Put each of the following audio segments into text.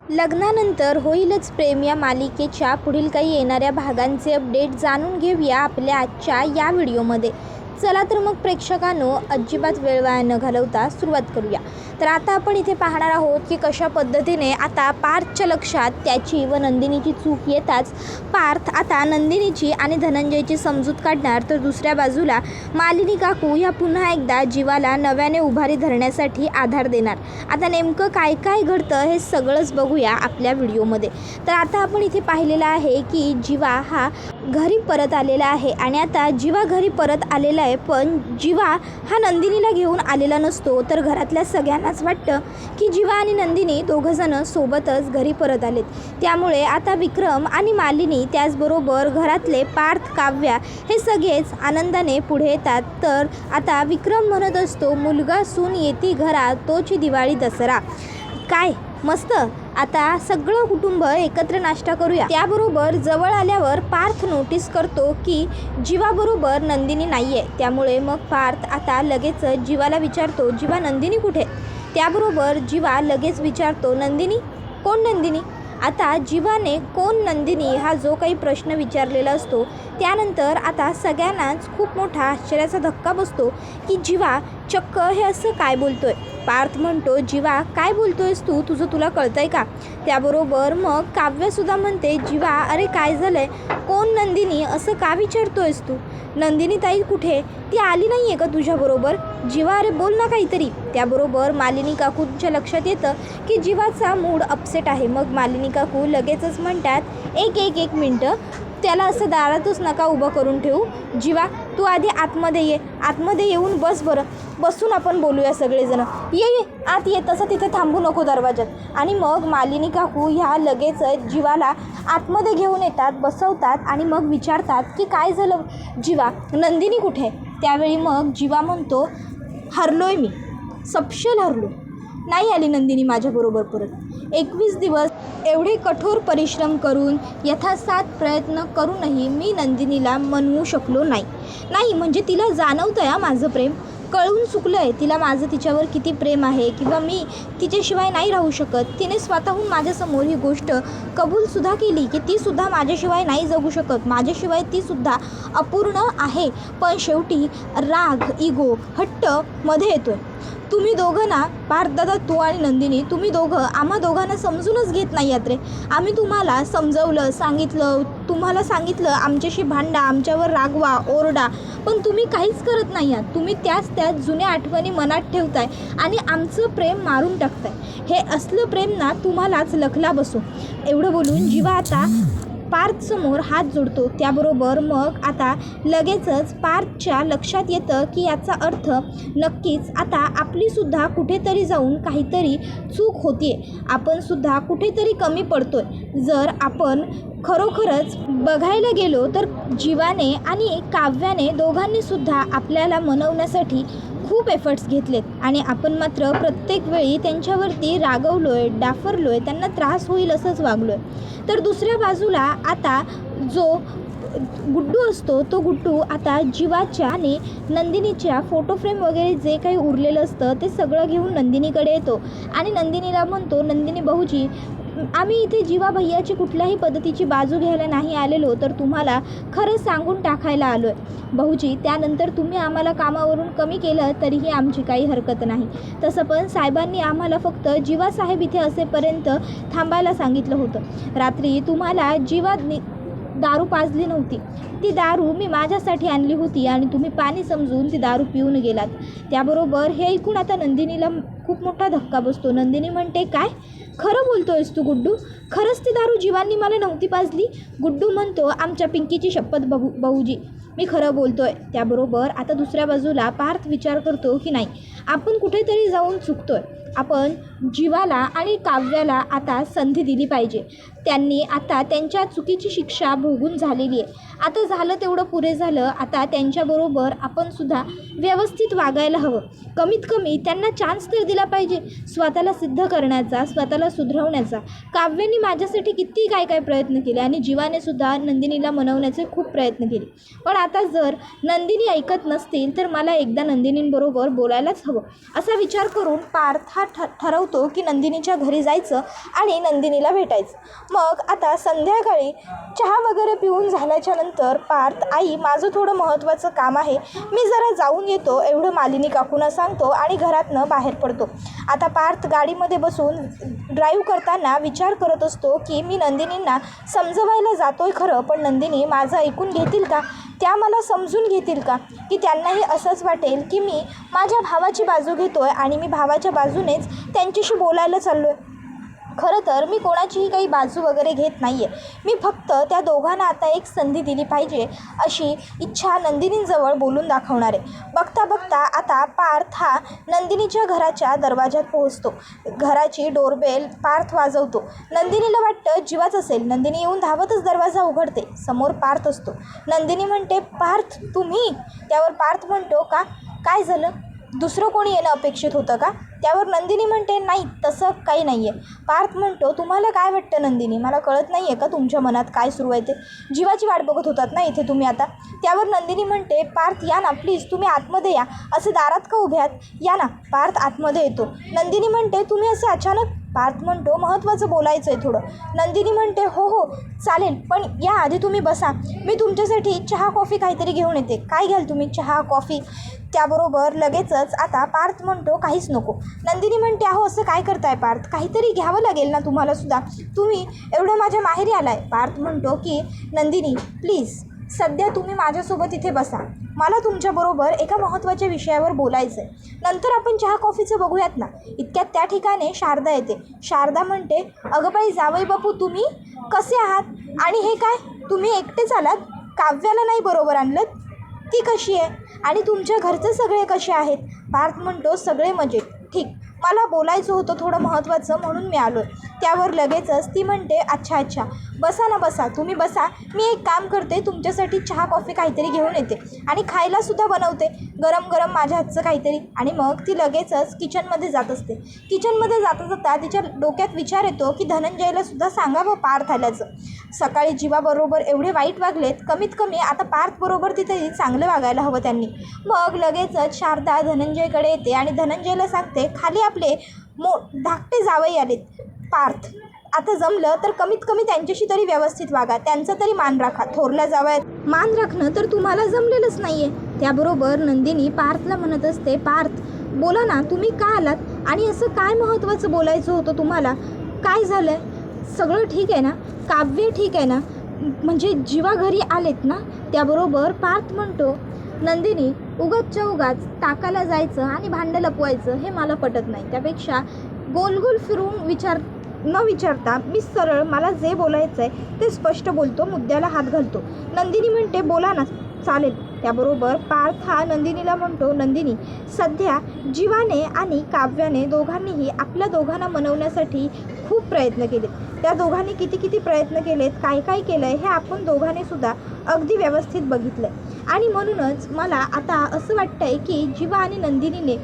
लग्नानंतर होईलच प्रेम या मालिकेच्या पुढील काही येणाऱ्या भागांचे अपडेट जाणून घेऊया आपल्या आजच्या या व्हिडिओमध्ये. चला तर मग प्रेक्षकांनो, अजिबात वेळ वाया न घालवता सुरुवात करूया. तर आता आपण इथे पाहणार आहोत की कशा पद्धतीने आता पार्थच्या लक्षात त्याची व नंदिनीची चूक येताच पार्थ आता नंदिनीची आणि धनंजयची समजूत काढणार, तर दुसऱ्या बाजूला मालिनी काकू ह्या पुन्हा एकदा जीवाला नव्याने उभारी धरण्यासाठी आधार देणार. आता नेमकं काय काय घडतं हे सगळंच बघूया आपल्या व्हिडिओमध्ये. तर आता आपण इथे पाहिलेलं आहे की जीवा हा घरी परत आलेला आहे आणि आता जीवा घरी परत आलेला आहे, पण जीवा हा नंदिनीला घेऊन आलेला नसतो. तर घरातल्या सगळ्यांनाच वाटतं की जीवा आणि नंदिनी दोघंजणं सोबतच घरी परत आलेत. त्यामुळे आता विक्रम आणि मालिनी त्याचबरोबर घरातले पार्थ, काव्या हे सगळेच आनंदाने पुढे येतात. तर आता विक्रम म्हणत असतो, मुलगा सून येती घरा तोची दिवाळी दसरा. काय मस्त, आता सगळं कुटुंब एकत्र नाश्ता करूया. त्याबरोबर जवळ आल्यावर पार्थ नोटीस करतो की जीवाबरोबर नंदिनी नाही आहे. त्यामुळे मग पार्थ आता लगेच जीवाला विचारतो, जीवा नंदिनी कुठे? त्याबरोबर जीवा लगेच विचारतो, नंदिनी? कोण नंदिनी? आता जीवाने कोण नंदिनी हा जो काही प्रश्न विचारलेला असतो त्यानंतर आता सगळ्यांनाच खूप मोठा आश्चर्याचा धक्का बसतो की जीवा चक्क हे असं काय बोलतोय. पार्थ म्हणतो, जीवा काय बोलतोयस तू? तुला कळतंय का? त्याबरोबर मग काव्यसुद्धा म्हणते, जीवा अरे काय झालंय? कोण नंदिनी असं का विचारतोयस तू? नंदिनी ताई कुठे? ती आली नाही आहे का तुझ्याबरोबर? जीवा अरे बोल ना काहीतरी. त्याबरोबर मालिनी काकूंच्या लक्षात येतं की जीवाचा मूड अपसेट आहे. मग मालिनी काकू लगेचच म्हणतात, एक मिनटं, त्याला असं दारातच नका उभं करून ठेवू. जीवा तू आधी आतमध्ये ये, आतमध्ये येऊन बस, बरं बसून आपण बोलूया सगळेजण. ये आत ये, तसं तिथे थांबू नको दरवाजात. आणि मग मालिनी काकू ह्या लगेच जीवाला आतमध्ये घेऊन येतात, बसवतात आणि मग विचारतात की काय झालं जीवा, नंदिनी कुठे? त्यावेळी मग जीवा म्हणतो, हरलोय मी, सपशेल हरलो, नाही आली नंदिनी माझ्याबरोबर परत. 21 दिवस एवढे कठोर परिश्रम करून यथासाथ प्रयत्न करूनही मी नंदिनीला मनवू शकलो नाही म्हणजे तिला जाणवतं आहे माझं प्रेम, कळून चुकलं आहे तिला माझं तिच्यावर किती प्रेम आहे किंवा मी तिच्याशिवाय नाही राहू शकत. तिने स्वतःहून माझ्यासमोर ही गोष्ट कबूलसुद्धा केली की तीसुद्धा माझ्याशिवाय नाही जगू शकत, माझ्याशिवाय तीसुद्धा अपूर्ण आहे. पण शेवटी राग, इगो, हट्ट मध्ये येतो आहे. तुम्ही दोघं ना, पार्थदादा तू आणि नंदिनी, तुम्ही दोघं आम्हा दोघांना समजूनच घेत नाही आहात रे. आम्ही तुम्हाला समजवलं, तुम्हाला सांगितलं आमच्याशी भांडा, आमच्यावर रागवा, ओरडा, पण तुम्ही काहीच करत नाही आहात. तुम्ही त्याच जुन्या आठवणी मनात ठेवताय आणि आमचं प्रेम मारून टाकताय. हे असलं प्रेम ना तुम्हालाच लखला बसो. एवढं बोलून जीवा आता पार्थसमोर हात जोडतो. त्याबरोबर मग आता लगेचच पार्थच्या लक्षात येतं की याचा अर्थ नक्कीच आता आपलीसुद्धा कुठेतरी जाऊन काहीतरी चूक होतीये, आपणसुद्धा कुठेतरी कमी पडतोय. जर आपण खरोखरच बघायला गेलो तर जीवाने आणि काव्याने दोघांनीसुद्धा आपल्याला मनवण्यासाठी खूप एफर्ट्स घेतलेत आणि आपण मात्र प्रत्येक वेळी त्यांच्यावरती रागवलो आहे, डाफरलो आहे, त्यांना त्रास होईल असंच वागलो आहे. तर दुसऱ्या बाजूला आता जो गुड्डू असतो तो गुड्डू आता जीवाच्या आणि नंदिनीच्या फोटो फ्रेम वगैरे जे काही उरलेलं असतं ते सगळं घेऊन नंदिनीकडे येतो आणि नंदिनीला म्हणतो, नंदिनी भाऊजी, आम्ही इथे जीवा भैयाची कुठल्याही पद्धतीची बाजू घ्यायला नाही आलेलो, तर तुम्हाला खरं सांगून टाकायला आलो आहे भाऊजी. त्यानंतर तुम्ही आम्हाला कामावरून कमी केलं तरीही आमची काही हरकत नाही. तसं पण साहेबांनी आम्हाला फक्त जीवासाहेब इथे असेपर्यंत थांबायला सांगितलं होतं. रात्री तुम्हाला जीवा दारू पाजली नव्हती, ती दारू मी माझ्यासाठी आणली होती आणि तुम्ही पाणी समजून ती दारू पिऊन गेलात. त्याबरोबर हे ऐकून आता नंदिनीला खूप मोठा धक्का बसतो. नंदिनी म्हणते, काय खरं बोलतोयस तू गुड्डू? खरंच ती दारू जीवांनी मला नव्हती पाजली? गुड्डू म्हणतो, आमच्या पिंकीची शपथ भाऊजी, मी खरं बोलतोय. त्याबरोबर आता दुसऱ्या बाजूला पार्थ विचार करतो की नाही, आपण कुठेतरी जाऊन चुकतोय. आपण जीवाला आणि काव्याला आता संधी दिली पाहिजे. त्यांनी आता त्यांच्या चुकीची शिक्षा भोगून झालेली आहे. आता झालं तेवढं पुरे झालं. आता त्यांच्याबरोबर आपण सुद्धा व्यवस्थित वागायला हवं. कमीत कमी त्यांना चान्स तर दिला पाहिजे स्वतःला सिद्ध करण्याचा, स्वतःला सुधरवण्याचा. काव्याने माझ्यासाठी किती काय प्रयत्न केले आणि जीवाने सुद्धा नंदिनीला मनवण्याचे खूप प्रयत्न केले. पण आता जर नंदिनी ऐकत नसतील तर मला एकदा नंदिनींबरोबर बोलायलाच हवं. असा विचार करून पार्थ हा ठरवतो की नंदिनीच्या घरी जायचं आणि नंदिनीला भेटायचं. मग आता संध्याकाळी चहा वगैरे पिऊन झाल्याच्या नंतर पार्थ, आई माझं थोडं महत्त्वाचं काम आहे, मी जरा जाऊन येतो एवढं मालिनी काकूंना सांगतो आणि घरातनं बाहेर पडतो. आता पार्थ गाडीमध्ये बसून ड्राईव्ह करताना विचार करत असतो की मी नंदिनींना समजवायला जातोय खरं, पण नंदिनी माझं ऐकून घेतील का? त्या मला समजून घेतील का? की त्यांनाही असंच वाटेल की मी माझ्या भावाची बाजू घेतोय आणि मी भावाच्या बाजूनेच त्यांच्याशी बोलायला चाललो आहे. खरं तर मी कोणाचीही काही बाजू वगैरे घेत नाही आहे. मी फक्त त्या दोघांना आता एक संधी दिली पाहिजे अशी इच्छा नंदिनींजवळ बोलून दाखवणार आहे. बघता बघता आता पार्थ हा नंदिनीच्या घराच्या दरवाज्यात पोहोचतो. घराची डोरबेल पार्थ वाजवतो. नंदिनीला वाटतं जीवाच असेल. नंदिनी येऊन धावतच दरवाजा उघडते. समोर पार्थ असतो. नंदिनी म्हणते, पार्थ तुम्ही? त्यावर पार्थ म्हणतो, का काय झालं? दुसरं कोणी येणं अपेक्षित होतं का? त्यावर नंदिनी म्हणते, नाही तसं काही नाही आहे. पार्थ म्हणतो, तुम्हाला काय वाटतं नंदिनी? मला कळत नाही आहे का तुमच्या मनात काय सुरू आहे ते? जीवाची वाट बघत होतात ना इथे तुम्ही आता? त्यावर नंदिनी म्हणते, पार्थ या ना प्लीज, तुम्ही आतमध्ये या. असे दारात का उभे आहात? या ना. पार्थ आतमध्ये येतो. नंदिनी म्हणते, तुम्ही असे अचानक? पार्थ म्हणतो, महत्त्वाचं बोलायचं आहे थोडं. नंदिनी म्हणते, हो हो चालेल, पण या आधी तुम्ही बसा, मी तुमच्यासाठी चहा कॉफी काहीतरी घेऊन येते. काय घ्याल तुम्ही? चहा कॉफी? त्याबरोबर लगेचच आता पार्थ म्हणतो, काहीच नको. नंदिनी म्हणते, अहो असं काय करताय पार्थ? काहीतरी घ्यावं लागेल ना तुम्हाला सुद्धा, तुम्ही एवढं माझ्या माहेरी आलाय. पार्थ म्हणतो की नंदिनी प्लीज सध्या तुम्ही माझ्यासोबत इथे बसा, मला तुमच्याबरोबर एका महत्त्वाच्या विषयावर बोलायचं आहे. नंतर आपण चहा कॉफीचं बघूयात ना. इतक्यात त्या ठिकाणी शारदा येते. शारदा म्हणते, अगं बाई जावई बापू तुम्ही कसे आहात? आणि हे काय तुम्ही एकटेच आलात? काव्याला नाही बरोबर आणलं? ती कशी आहे? आणि तुमच्या घरचे सगळे कसे आहेत? पार्थ म्हणतो, सगळे मजेत. ठीक, मला बोलायचं होतं थोडं महत्त्वाचं म्हणून मी आलो आहे. त्यावर लगेचच ती म्हणते, अच्छा अच्छा बसा ना बसा, तुम्ही बसा, मी एक काम करते, तुमच्यासाठी चहा कॉफी काहीतरी घेऊन येते आणि खायलासुद्धा बनवते गरम गरम माझ्या हातचं काहीतरी. आणि मग ती लगेचच किचनमध्ये जात असते. किचनमध्ये जाता जाता तिच्या डोक्यात विचार येतो की धनंजयलासुद्धा सांगावं पार्थ आल्याचं. सकाळी जीवाबरोबर एवढे वाईट वागलेत, कमीत कमी आता पार्थबरोबर तिथे चांगलं वागायला हवं त्यांनी. मग लगेचच शारदा धनंजयकडे येते आणि धनंजयला सांगते, खाली आपले धाकटे जावई आलेत. पार्थ आता जमलं तर कमीत कमी त्यांच्याशी तरी व्यवस्थित वागा, त्यांचा तरी मान राखा. थोरल्या जावयात मान राखणं तर तुम्हाला जमलेलंच नाही आहे. त्याबरोबर नंदिनी पार्थला म्हणत असते, पार्थ बोला ना, तुम्ही का आलात आणि असं काय महत्त्वाचं बोलायचं होतं तुम्हाला? काय झालं आहे? सगळं ठीक आहे ना? काव्य ठीक आहे ना? म्हणजे जीवा घरी आलेत ना? त्याबरोबर पार्थ म्हणतो, नंदिनी उगाचच्या उगाच ताकाला जायचं आणि भांडं लपवायचं हे मला पटत नाही. त्यापेक्षा गोल गोल फिरून न विचारता मी सरळ मला जे बोलायचं आहे ते स्पष्ट बोलतो, मुद्द्याला हात घालतो. नंदिनी म्हणते, बोला ना. चालेल. त्याबरोबर पार्थ हा नंदिनीला म्हणतो, नंदिनी सध्या जीवाने आणि काव्याने दोघांनीही आपल्या दोघांना मनवण्यासाठी खूप प्रयत्न केलेत. त्या दोघांनी किती प्रयत्न केलेत, काय काय केलं आहे हे आपण दोघांनी सुद्धा अगदी व्यवस्थित बघितलं आहे. आणि म्हणूनच मला आता असं वाटतं आहे की जीवा आणि नंदिनीने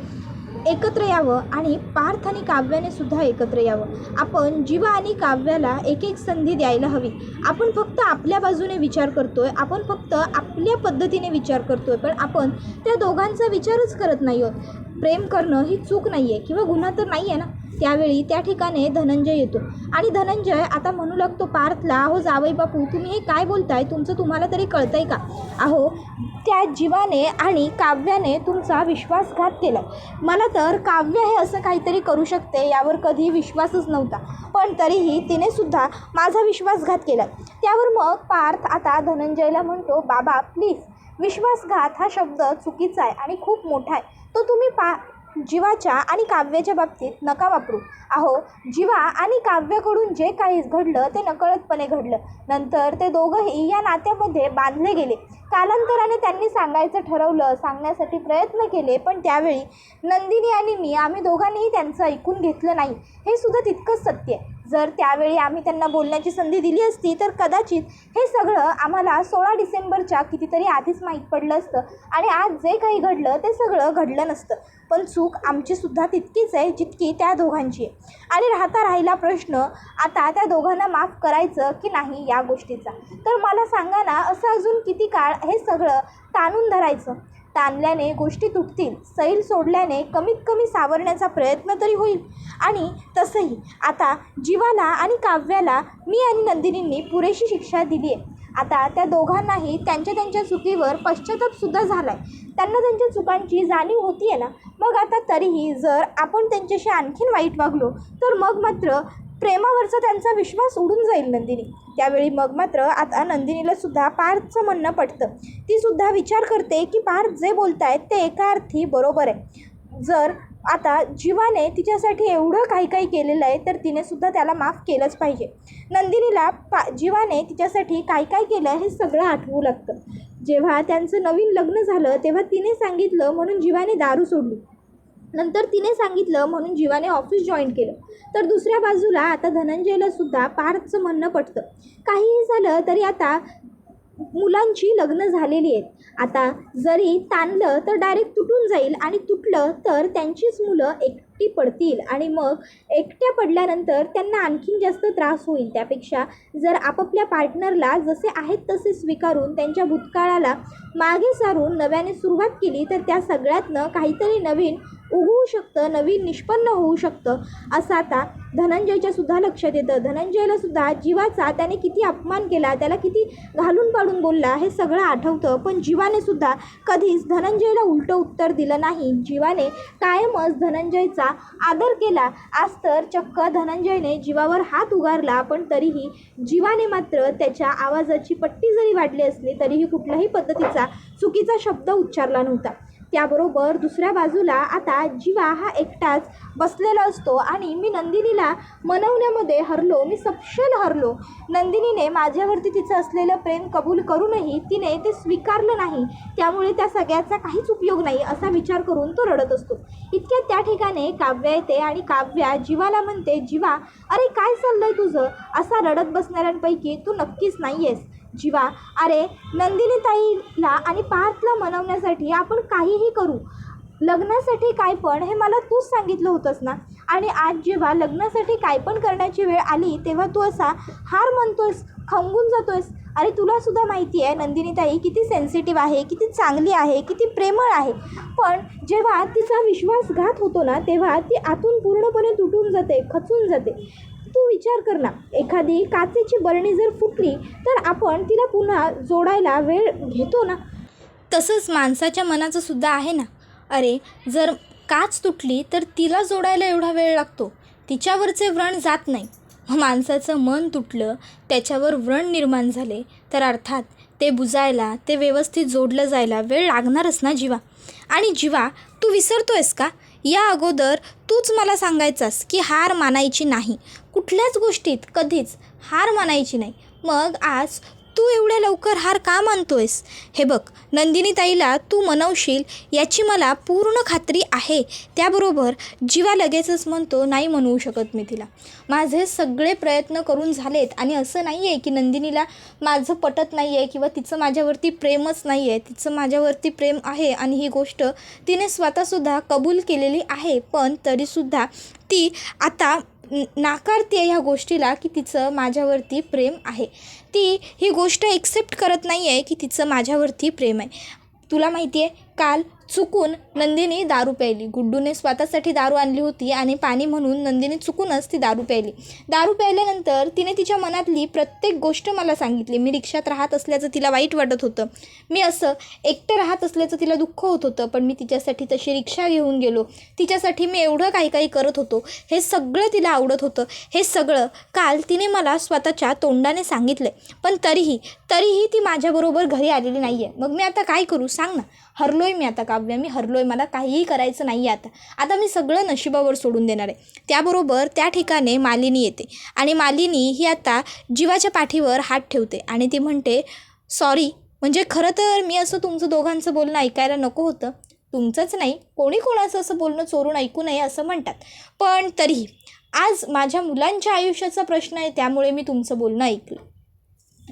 एकत्र यावं आणि पार्थ आणि काव्याने सुद्धा एकत्र यावं. आपण जीवा आणि काव्याला एक एक संधी द्यायला हवी. आपण फक्त आपल्या बाजूने विचार करतोय, आपण फक्त आपल्या पद्धतीने विचार करतोय, पण आपण त्या दोघांचा विचारच करत नाही आहोत. प्रेम करणं ही चूक नाही आहे किंवा गुन्हा तर नाही आहे ना. त्यावेळी त्या ठिकाणी धनंजय येतो आणि धनंजय आता म्हणू लागतो पार्थला, अहो जावई बापू तुम्ही हे काय बोलताय? तुम्हाला तरी कळतंय का? अहो त्या जीवाने आणि काव्याने तुमचा विश्वासघात केला. मला तर काव्य हे असं काहीतरी करू शकते यावर कधी विश्वासच नव्हता, पण तरीही तिने सुद्धा माझा विश्वासघात केला. त्यावर मग पार्थ आता धनंजयला म्हणतो, बाबा प्लीज, विश्वासघात हा शब्द चुकीचा आहे आणि खूप मोठा आहे, तो तुम्ही जीवाच्या आणि काव्याच्या बाबतीत नका वापरू. अहो जीवा आणि काव्याकडून जे काही घडलं ते नकळतपणे घडलं. नंतर ते दोघंही या नात्यामध्ये बांधले गेले. कालांतराने त्यांनी सांगायचं ठरवलं, सांगण्यासाठी प्रयत्न केले, पण त्यावेळी नंदिनी आणि आम्ही दोघांनीही त्यांचं ऐकून घेतलं नाही, हे सुद्धा तितकंच सत्य आहे. जर त्यावेळी आम्ही त्यांना बोलण्याची संधी दिली असती तर कदाचित हे सगळं आम्हाला 16 डिसेंबरच्या कितीतरी आधीच माहीत पडलं असतं आणि आज जे काही घडलं ते सगळं घडलं नसतं. पण चूक आमची सुद्धा तितकीच आहे जितकी त्या दोघांची आहे. आणि राहिला प्रश्न आता त्या दोघांना माफ करायचं की नाही या गोष्टीचा. तर मला सांगा ना, असं अजून किती काळ हे सगळं ताणून धरायचं? ताणल्याने गोष्टी तुटतील, सैल सोडल्याने कमीत कमी सावरण्याचा प्रयत्न तरी होईल. आणि तसंही आता जीवाला आणि काव्याला मी आणि नंदिनींनी पुरेशी शिक्षा दिली आहे. आता त्या दोघांनाही त्यांच्या त्यांच्या चुकीवर पश्चातापसुद्धा झाला आहे. त्यांना त्यांच्या चुकांची जाणीव होती आहे ना. मग आता तरीही जर आपण त्यांच्याशी आणखीन वाईट वागलो तर मग मात्र प्रेमावरचा त्यांचा विश्वास उडून जाईल नंदिनी. त्यावेळी मग मात्र आता नंदिनीला सुद्धा पार्थचं म्हणणं पटतं. ती सुद्धा विचार करते की पार्थ जे बोलतायत ते एका अर्थी बरोबर आहे. जर आता जीवाने तिच्यासाठी एवढं काही काही केलेलं आहे तर तिने सुद्धा त्याला माफ केलंच पाहिजे. नंदिनीला जीवाने तिच्यासाठी काय काय केलं हे सगळं आठवू लागतं. जेव्हा त्यांचं नवीन लग्न झालं तेव्हा तिने सांगितलं म्हणून जीवाने दारू सोडली. नंतर तिने सांगितलं म्हणून जीवाने ऑफिस जॉईन केलं. तर दुसऱ्या बाजूला आता धनंजयला सुद्धा पार्थचं म्हणणं पटतं. काहीही झालं तरी आता मुलांची लग्न झालेली आहेत. आता जरी ताणलं तर डायरेक्ट तुटून जाईल आणि तुटलं तर त्यांचीच मुलं एकटी पडतील आणि मग एकट्या पडल्यानंतर त्यांना आणखीन जास्त त्रास होईल. त्यापेक्षा जर आपापल्या पार्टनरला जसे आहेत तसे स्वीकारून त्यांच्या भूतकाळाला मागे सारून नव्याने सुरुवात केली तर त्या सगळ्यातनं काहीतरी नवीन उगवू शकतं, नवीन निष्पन्न होऊ शकतं असं आता धनंजयच्या सुद्धा लक्षात येतं. धनंजयला सुद्धा जीवाचा त्याने किती अपमान केला, त्याला किती घालून पाडून बोलला हे सगळं आठवतं. पण जीवाने सुद्धा कधीच धनंजयला उलटं उत्तर दिलं नाही. जीवाने कायमच धनंजयचा आदर केला. आज तर चक्क धनंजयने जीवावर हात उगारला पण तरीही जीवाने मात्र त्याच्या आवाजाची पट्टी जरी वाढली असली तरीही कुठल्याही पद्धतीचा चुकीचा शब्द उच्चारला नव्हता. त्याबरोबर दुसऱ्या बाजूला आता जीवा हा एकटाच बसलेला असतो आणि मी नंदिनीला मनवण्यामध्ये हरलो, मी सपशेल हरलो. नंदिनीने माझ्यावरती तिचं असलेलं प्रेम कबूल करूनही तिने ते स्वीकारलं नाही. त्यामुळे त्या सगळ्याचा काहीच उपयोग नाही असा विचार करून तो रडत असतो. इतक्यात त्या ठिकाणी काव्या येते आणि काव्या जीवाला म्हणते, जीवा अरे काय चाललंय तुझं? असा रडत बसणाऱ्यांपैकी तू नक्कीच नाही आहेस. जीवा अरे नंदिनी ताईला आणि पार्थला मनवण्यासाठी आपण काहीही करू. लग्नासाठी काय पण हे मला तूच सांगितलं होतंस ना. आणि आज जेव्हा लग्नासाठी काय पण करण्याची वेळ आली तेव्हा तू असा हार म्हणतोयस, खंगून जातोयस. अरे तुला सुद्धा माहिती आहे नंदिनी ताई किती सेन्सिटिव्ह आहे, किती चांगली आहे, किती प्रेमळ आहे. पण जेव्हा तिचा विश्वासघात होतो ना तेव्हा ती आतून पूर्णपणे तुटून जाते, खचून जाते. तू विचार कर ना, एखादी काचेची बरणी जर फुटली तर आपण तिला पुन्हा जोडायला वेळ घेतो ना. तसंच माणसाच्या मनाचं सुद्धा आहे ना. अरे जर काच तुटली तर तिला जोडायला एवढा वेळ लागतो, तिच्यावरचे व्रण जात नाही. माणसाचं मन तुटलं, त्याच्यावर व्रण निर्माण झाले तर अर्थात ते बुजायला, ते व्यवस्थित जोडलं जायला वेळ लागणारच ना जीवा. आणि जीवा तू विसरतोयस का? या अगोदर तूच मला सांगायचास की हार मानायची नाही, कुठल्याच गोष्टीत कधीच हार मानायची नाही. मग आज तू एवढ्या लवकर हार का मानतोयस? हे बघ नंदिनी ताईला तू मनवशील याची मला पूर्ण खात्री आहे. त्याबरोबर जीवा लगेचच म्हणतो, नाही मनवू शकत मी तिला. माझे सगळे प्रयत्न करून झालेत आणि असं नाही आहे की नंदिनीला माझं पटत नाही आहे किंवा तिचं माझ्यावरती प्रेमच नाही आहे. तिचं माझ्यावरती प्रेम आहे आणि ही गोष्ट तिने स्वतःसुद्धा कबूल केलेली आहे. पण तरीसुद्धा ती आता नाकारते ह्या गोष्टीला की तिचं माझ्यावरती प्रेम आहे. ती ही गोष्ट एक्सेप्ट करत नाही आहे की तिचं माझ्यावरती प्रेम आहे. तुला माहिती आहे काल चुकून नंदिनी दारू प्यायली. गुड्डूने स्वतःसाठी दारू आणली होती आणि पाणी म्हणून नंदिनी चुकूनच ती दारू प्यायली. दारू प्यायल्यानंतर तिने तिच्या मनातली प्रत्येक गोष्ट मला सांगितली. मी रिक्षात राहत असल्याचं तिला वाईट वाटत होतं, मी असं एकटं राहत असल्याचं तिला दुःख होत होतं, पण मी तिच्यासाठी तशी रिक्षा घेऊन गेलो, तिच्यासाठी मी एवढं काही काही करत होतो, हे सगळं तिला आवडत होतं. हे सगळं काल तिने मला स्वतःच्या तोंडाने सांगितलं. पण तरीही ती माझ्याबरोबर घरी आलेली नाही आहे. मग मी आता काय करू सांग ना. हरलोय मी आता काव्य, मी हरलोय. मला काहीही करायचं नाही आहे आता मी सगळं नशिबावर सोडून देणार आहे. त्याबरोबर त्या ठिकाणी मालिनी येते आणि मालिनी ही आता जीवाच्या पाठीवर हात ठेवते आणि ती म्हणते, सॉरी, म्हणजे खरं तर मी असं तुमचं दोघांचं बोलणं ऐकायला नको होतं. तुमचंच नाही, कोणी कोणाचं असं बोलणं चोरून ऐकू नये असं म्हणतात. पण तरीही आज माझ्या मुलांच्या आयुष्याचा प्रश्न आहे त्यामुळे मी तुमचं बोलणं ऐकलं.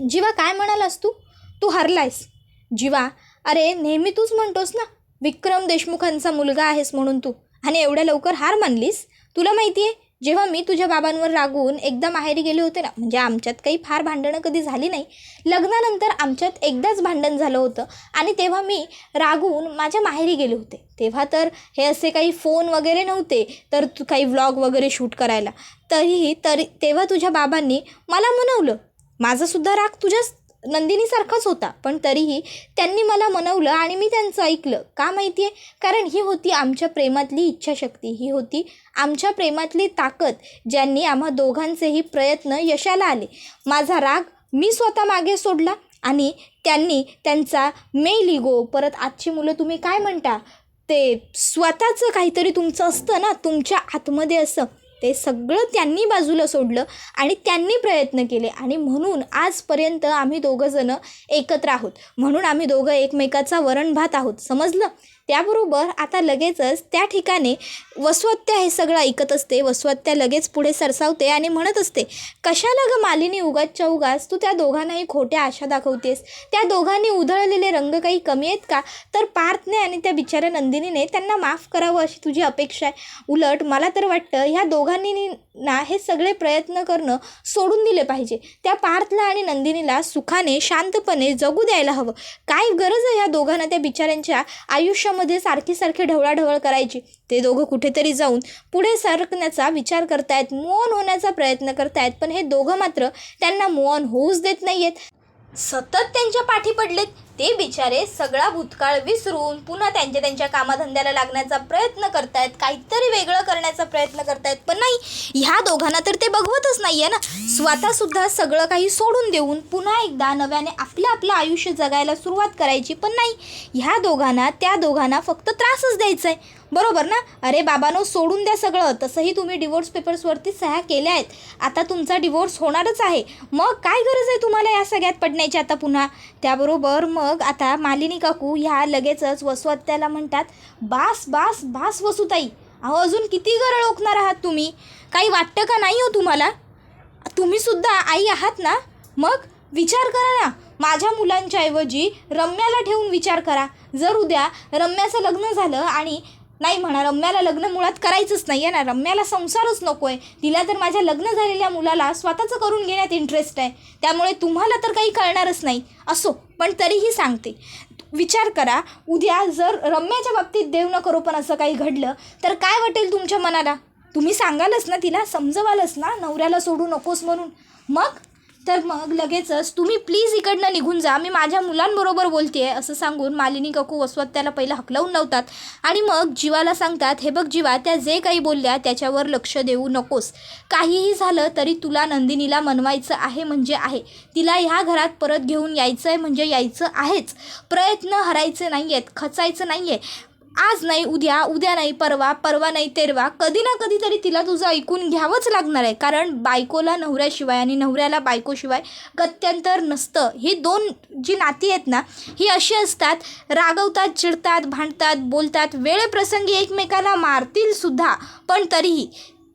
जीवा काय म्हणालास तू हरलायस. जीवा अरे नेहमी तूच म्हणतोस ना विक्रम देशमुखांचा मुलगा आहेस म्हणून तू, आणि एवढ्या लवकर हार मानलीस. तुला माहिती आहे जेव्हा मी तुझ्या बाबांवर रागून एकदा माहेरी गेले होते ना, म्हणजे आमच्यात काही फार भांडणं कधी झाली नाही. लग्नानंतर आमच्यात एकदाच भांडण झालं होतं आणि तेव्हा मी रागून माझ्या माहेरी गेले होते. तेव्हा तर हे असे काही फोन वगैरे नव्हते, तर काही व्लॉग वगैरे शूट करायला. तेव्हा तुझ्या बाबांनी मला मनवलं. माझासुद्धा राग तुझ्या नंदिनीसारखाच होता, पण तरीही त्यांनी मला मनवलं आणि मी त्यांचं ऐकलं. का माहिती आहे? कारण ही होती आमच्या प्रेमातली इच्छाशक्ती, ही होती आमच्या प्रेमातली ताकद, ज्यांनी आम्हा दोघांचेही प्रयत्न यशाला आले. माझा राग मी स्वतः मागे सोडला आणि त्यांनी त्यांचा मेल इगो, परत आजची मुलं तुम्ही काय म्हणता, ते स्वतःचं काहीतरी तुमचं असतं ना, तुमच्या आतमध्ये असं, ते सगळं त्यांनी बाजूला सोडलं आणि त्यांनी प्रयत्न केले आणि म्हणून आजपर्यंत आम्ही दोघंजणं एकत्र आहोत. म्हणून आम्ही दोघं एकमेकाचा वरण भात आहोत. समजलं? त्याबरोबर आता लगेचच त्या ठिकाणी वसुहत्या हे सगळं ऐकत असते. वसुहत्या लगेच पुढे सरसावते आणि म्हणत असते, कशाला गं मालिनी उगाचच्या उगाच तू त्या दोघांनाही खोट्या आशा दाखवतेस? त्या दोघांनी उधळलेले रंग काही कमी आहेत का? तर पार्थने आणि त्या बिचाऱ्या नंदिनीने त्यांना माफ करावं अशी तुझी अपेक्षा आहे. उलट मला तर वाटतं ह्या दोघांनी ना हे सगळे प्रयत्न करणं सोडून दिले पाहिजे. त्या पार्थला आणि नंदिनीला सुखाने शांतपणे जगू द्यायला हवं. काय गरज आहे ह्या दोघांना त्या बिचाऱ्यांच्या आयुष्यामध्ये सारखी ढवळाढवळ करायची? ते दोघं कुठेतरी जाऊन पुढे सरकण्याचा विचार करतायत, मूव ऑन होण्याचा प्रयत्न करतायत, पण हे दोघं मात्र त्यांना मूव ऑन होऊच देत नाही आहेत. सतत त्यांच्या पाठी पडलेत. ते बिचारे सगळा भूतकाळ विसरून पुन्हा त्यांच्या कामाधंद्याला लागण्याचा प्रयत्न करतायत, काहीतरी वेगळं करण्याचा प्रयत्न करतायत, पण नाही, ह्या दोघांना तर ते बघवतच नाही आहे ना. स्वतःसुद्धा सगळं काही सोडून देऊन पुन्हा एकदा नव्याने आपलं आयुष्य जगायला सुरुवात करायची, पण नाही, ह्या दोघांना त्या दोघांना फक्त त्रासच द्यायचा आहे. बरोबर ना? अरे बाबांनो, सोडून द्या सगळं. तसंही तुम्ही डिवोर्स पेपर्सवरती सह्या केल्या आहेत. आता तुमचा डिवोर्स होणारच आहे. मग काय गरज आहे तुम्हाला या सगळ्यात पडण्याची आता पुन्हा? त्याबरोबर मग आता मालिनी काकू ह्या लगेचच वसुहत्याला म्हणतात, बास बास बास वसुताई, अहो अजून किती गरळ ओकणार आहात तुम्ही? काही वाटतं का नाही हो तुम्हाला? तुम्हीसुद्धा आई आहात ना? मग विचार करा ना. माझ्या मुलांच्या ऐवजी रम्याला ठेवून विचार करा. जर उद्या रम्याचं लग्न झालं आणि नाही म्हणा, रम्याला लग्न मुळात करायचंच नाही आहे ना, रम्याला संसारच नको आहे, तिला तर माझ्या लग्न झालेल्या मुलाला स्वतःचं करून घेण्यात इंटरेस्ट आहे. त्यामुळे तुम्हाला तर काही कळणारच नाही. असो, पण तरीही सांगते, विचार करा, उद्या जर रम्याच्या बाबतीत देव न करो पण असं काही घडलं तर काय वाटेल तुमच्या मनाला? तुम्ही सांगालच ना, तिला समजवालच ना नवऱ्याला सोडू नकोस म्हणून. मग लगेचच तुम्ही प्लीज इकडनं निघून जा, मी माझ्या मुलांबरोबर बोलते आहे असं सांगून मालिनी काकू वसुहत्याला पहिलं हकलवून लावतात आणि मग जीवाला सांगतात, हे बघ जीवा, त्या जे काही बोलल्या त्याच्यावर लक्ष देऊ नकोस. काहीही झालं तरी तुला नंदिनीला मनवायचं आहे म्हणजे आहे. तिला ह्या घरात परत घेऊन यायचं आहे म्हणजे यायचं आहेच. प्रयत्न हरायचे नाही आहेत, खचायचं नाही आहे. आज नाही उद्या, उद्या नाही परवा, परवा नाही तेरवा, कधी ना कधीतरी तिला तुझं ऐकून घ्यावंच लागणार आहे. कारण बायकोला नवऱ्याशिवाय आणि नवऱ्याला बायकोशिवाय गत्यंतर नसतं. ही दोन जी नाती आहेत ना, ही अशी असतात, रागवतात, चिडतात, भांडतात, बोलतात, वेळेप्रसंगी एकमेकाला मारतील सुद्धा, पण तरीही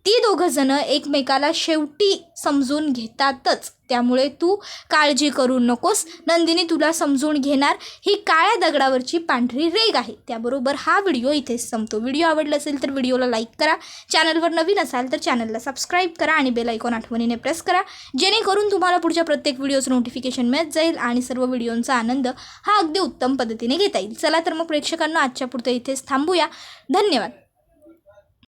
ती दोघंजणं एकमेकाला शेवटी समजून घेतातच. त्यामुळे तू काळजी करू नकोस, नंदिनी तुला समजून घेणार. ही काळ्या दगडावरची पांढरी रेग आहे. त्याबरोबर हा व्हिडिओ इथेच संपतो. व्हिडिओ आवडला असेल तर व्हिडिओला लाईक करा, चॅनलवर नवीन असाल तर चॅनलला सबस्क्राईब करा आणि बेल आयकॉन आठवणीने प्रेस करा, जेणेकरून तुम्हाला पुढच्या प्रत्येक व्हिडिओचं नोटिफिकेशन मिळत जाईल आणि सर्व व्हिडिओंचा आनंद हा अगदी उत्तम पद्धतीने घेता येईल. चला तर मग प्रेक्षकांना आजच्या पुरतं इथेच थांबूया. धन्यवाद.